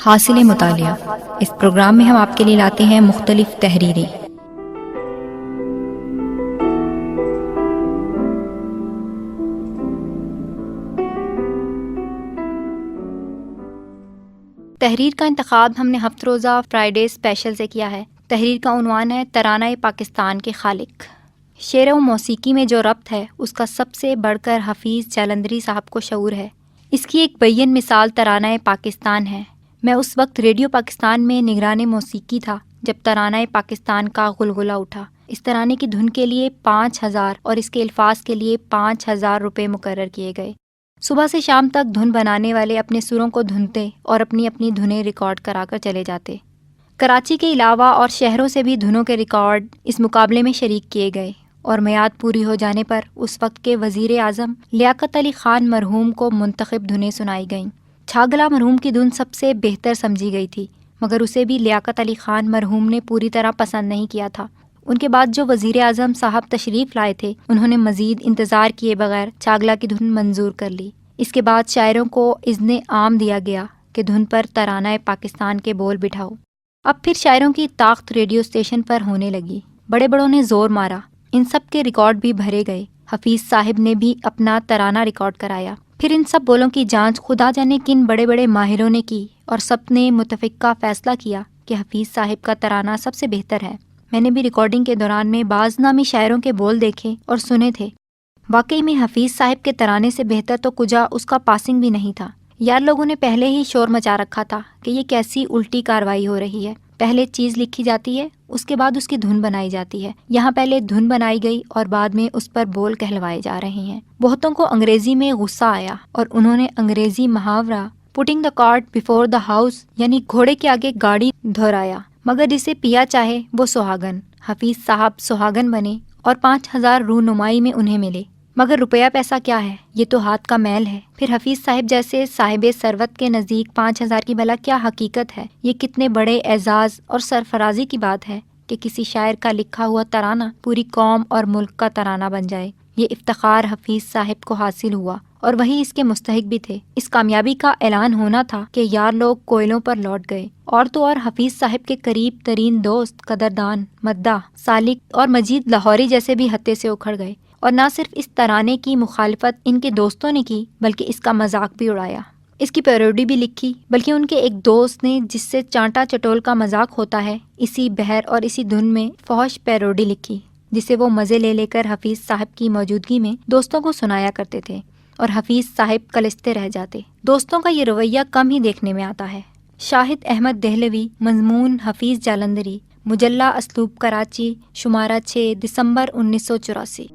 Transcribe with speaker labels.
Speaker 1: حاصل مطالعہ۔ اس پروگرام میں ہم آپ کے لیے لاتے ہیں مختلف تحریریں۔ تحریر کا انتخاب ہم نے ہفتہ روزہ فرائیڈے اسپیشل سے کیا ہے۔ تحریر کا عنوان ہے ترانہ پاکستان کے خالق۔ شعر و موسیقی میں جو ربط ہے اس کا سب سے بڑھ کر حفیظ جالندھری صاحب کو شعور ہے۔ اس کی ایک بین مثال ترانہ پاکستان ہے۔ میں اس وقت ریڈیو پاکستان میں نگران موسیقی تھا جب ترانہ پاکستان کا غلغلہ اٹھا۔ اس ترانے کی دھن کے لیے 5,000 اور اس کے الفاظ کے لیے 5,000 روپے مقرر کیے گئے۔ صبح سے شام تک دھن بنانے والے اپنے سروں کو دھنتے اور اپنی اپنی دھنیں ریکارڈ کرا کر چلے جاتے۔ کراچی کے علاوہ اور شہروں سے بھی دھنوں کے ریکارڈ اس مقابلے میں شریک کیے گئے، اور میعاد پوری ہو جانے پر اس وقت کے وزیر اعظم لیاقت علی خان مرحوم کو منتخب دھنیں سنائی گئیں۔ چھاگلا مرحوم کی دھن سب سے بہتر سمجھی گئی تھی، مگر اسے بھی لیاقت علی خان مرحوم نے پوری طرح پسند نہیں کیا تھا۔ ان کے بعد جو وزیر اعظم صاحب تشریف لائے تھے انہوں نے مزید انتظار کیے بغیر چھاگلا کی دھن منظور کر لی۔ اس کے بعد شاعروں کو اذن عام دیا گیا کہ دھن پر ترانہ پاکستان کے بول بٹھاؤ۔ اب پھر شاعروں کی طاقت ریڈیو اسٹیشن پر ہونے لگی۔ بڑے بڑوں نے زور مارا، ان سب کے ریکارڈ بھی بھرے گئے۔ حفیظ صاحب نے بھی اپنا ترانہ ریکارڈ کرایا۔ پھر ان سب بولوں کی جانچ خدا جانے کن بڑے بڑے ماہروں نے کی، اور سب نے متفقہ فیصلہ کیا کہ حفیظ صاحب کا ترانہ سب سے بہتر ہے۔ میں نے بھی ریکارڈنگ کے دوران میں بعض نامی شاعروں کے بول دیکھے اور سنے تھے۔ واقعی میں حفیظ صاحب کے ترانے سے بہتر تو کجا اس کا پاسنگ بھی نہیں تھا۔ یار لوگوں نے پہلے ہی شور مچا رکھا تھا کہ یہ کیسی الٹی کاروائی ہو رہی ہے۔ پہلے چیز لکھی جاتی ہے، اس کے بعد اس کی دھن بنائی جاتی ہے۔ یہاں پہلے دھن بنائی گئی اور بعد میں اس پر بول کہلوائے جا رہے ہیں۔ بہتوں کو انگریزی میں غصہ آیا اور انہوں نے انگریزی محاورہ putting the cart before the house یعنی گھوڑے کے آگے گاڑی دہرایا، مگر جسے پیا چاہے وہ سہاگن۔ حفیظ صاحب سہاگن بنے اور 5,000 رونمائی میں انہیں ملے، مگر روپیہ پیسہ کیا ہے، یہ تو ہاتھ کا میل ہے۔ پھر حفیظ صاحب جیسے صاحب ثروت کے نزدیک 5,000 کی بھلا کیا حقیقت ہے۔ یہ کتنے بڑے اعزاز اور سرفرازی کی بات ہے کہ کسی شاعر کا لکھا ہوا ترانہ پوری قوم اور ملک کا ترانہ بن جائے۔ یہ افتخار حفیظ صاحب کو حاصل ہوا اور وہی اس کے مستحق بھی تھے۔ اس کامیابی کا اعلان ہونا تھا کہ یار لوگ کوئلوں پر لوٹ گئے، اور تو اور حفیظ صاحب کے قریب ترین دوست قدردان مداح سالک اور مجید لاہوری جیسے بھی ہتے سے اکھڑ گئے، اور نہ صرف اس ترانے کی مخالفت ان کے دوستوں نے کی بلکہ اس کا مذاق بھی اڑایا، اس کی پیروڈی بھی لکھی، بلکہ ان کے ایک دوست نے جس سے چانٹا چٹول کا مذاق ہوتا ہے اسی بہر اور اسی دھن میں فحش پیروڈی لکھی، جسے وہ مزے لے لے کر حفیظ صاحب کی موجودگی میں دوستوں کو سنایا کرتے تھے، اور حفیظ صاحب کلستے رہ جاتے۔ دوستوں کا یہ رویہ کم ہی دیکھنے میں آتا ہے۔ شاہد احمد دہلوی، مضمون حفیظ جالندھری، مجلہ اسلوب کراچی، شمارہ 6 دسمبر 1984۔